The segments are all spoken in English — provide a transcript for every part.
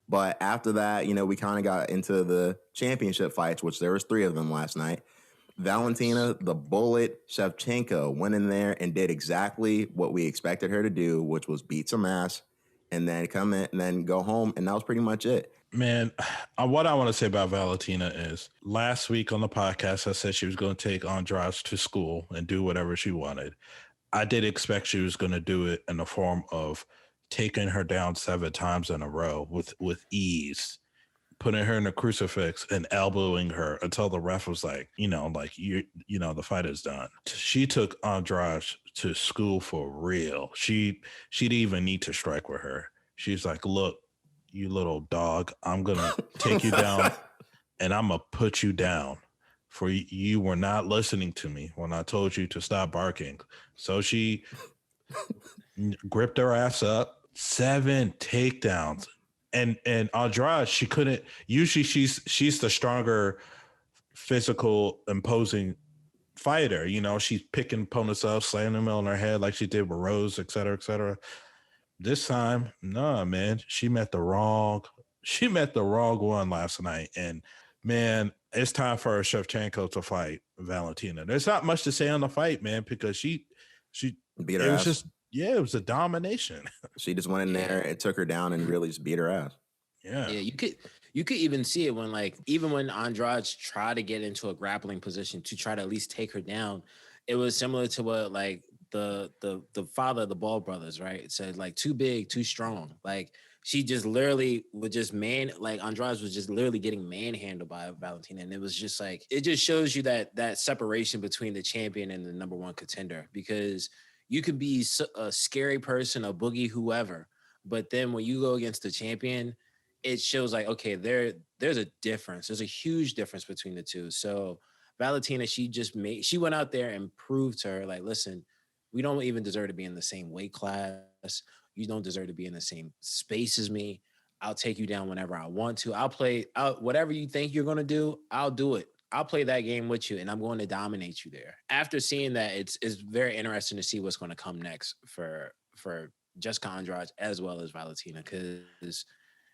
But after that, we kind of got into the championship fights, which there was 3 of them last night. Valentina, the Bullet Shevchenko, went in there and did exactly what we expected her to do, which was beat some ass and then come in and then go home. And that was pretty much it. Man, what I want to say about Valentina is last week on the podcast, I said she was going to take Andrade to school and do whatever she wanted. I did expect she was going to do it in the form of taking her down 7 times in a row with ease, putting her in a crucifix and elbowing her until the ref was like, the fight is done. She took Andrade to school for real. She didn't even need to strike with her. She's like, look, you little dog, I'm going to take you down and I'm going to put you down. For you were not listening to me when I told you to stop barking. So she gripped her ass up, 7 takedowns. And Andrade, she couldn't. Usually she's the stronger, physical, imposing fighter. She's picking opponents up, slamming them on her head like she did with Rose, et cetera, et cetera. This time, nah, man, she met the wrong one last night. And man, it's time for Shevchenko to fight Valentina. There's not much to say on the fight, man, because she beat her ass. It was a domination. She just went in there and took her down and really just beat her ass. Yeah, you could even see it when even when Andrade tried to get into a grappling position to try to at least take her down, it was similar to what the father of the Ball brothers, right? It said too big, too strong. She just literally would just Andrade was just literally getting manhandled by Valentina. And it was just it just shows you that separation between the champion and the number 1 contender, because you could be a scary person, a boogie, whoever. But then when you go against the champion, it shows okay, there's a difference. There's a huge difference between the two. So Valentina, she went out there and proved to her, listen, we don't even deserve to be in the same weight class. You don't deserve to be in the same space as me. I'll take you down whenever I want to. I'll play out whatever you think you're going to do. I'll do it. I'll play that game with you, and I'm going to dominate you there. After seeing that, it's very interesting to see what's going to come next for Jessica Andrade as well as Valentina, because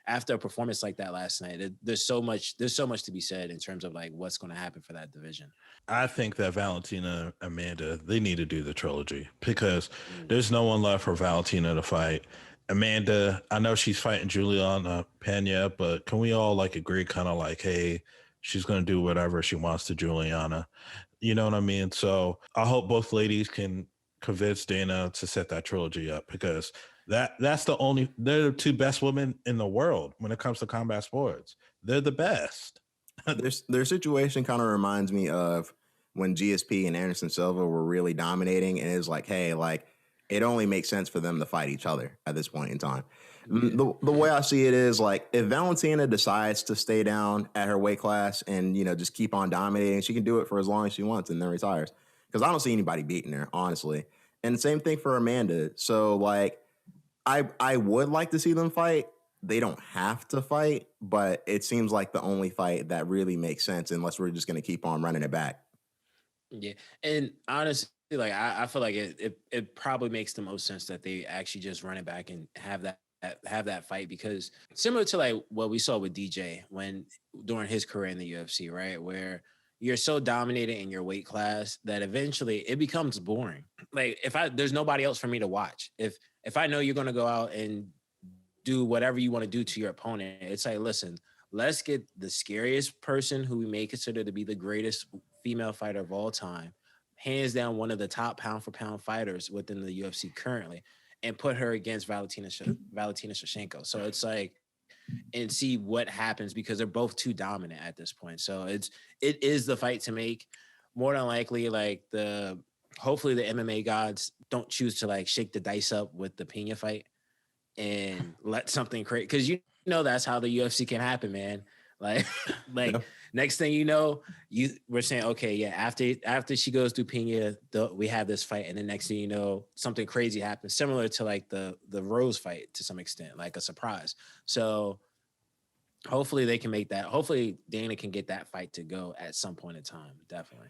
after a performance like that last night, there's so much to be said in terms of what's going to happen for that division. I think that Valentina, Amanda, they need to do the trilogy, because there's no one left for Valentina to fight. Amanda, I know she's fighting Juliana Pena, but can we all agree kind of hey, she's going to do whatever she wants to Juliana. You know what I mean? So I hope both ladies can convince Dana to set that trilogy up, because they're the 2 best women in the world when it comes to combat sports. They're the best. Their situation kind of reminds me of when GSP and Anderson Silva were really dominating, and it's hey, it only makes sense for them to fight each other at this point in time. The way I see it is if Valentina decides to stay down at her weight class and just keep on dominating, she can do it for as long as she wants and then retires, because I don't see anybody beating her, honestly. And same thing for Amanda. So I would like to see them fight. They don't have to fight, but it seems like the only fight that really makes sense, unless we're just going to keep on running it back. Yeah, and honestly, I feel like it probably makes the most sense that they actually just run it back and have that fight, because similar to what we saw with DJ during his career in the UFC, right, where you're so dominated in your weight class that eventually it becomes boring. There's nobody else for me to watch. If I know you're going to go out and do whatever you want to do to your opponent, it's listen, let's get the scariest person who we may consider to be the greatest female fighter of all time, hands down one of the top pound for pound fighters within the UFC currently, and put her against Valentina Shevchenko. So it's and see what happens, because they're both too dominant at this point. So it is the fight to make. More than likely, hopefully the MMA gods don't choose to shake the dice up with the Pena fight and let something crazy, because that's how the UFC can happen, man. Next thing you know, we're saying, okay, yeah, after she goes through Pena, we have this fight, and the next thing you know, something crazy happens, similar to the Rose fight to some extent, a surprise. So hopefully they can make that. Hopefully Dana can get that fight to go at some point in time. Definitely.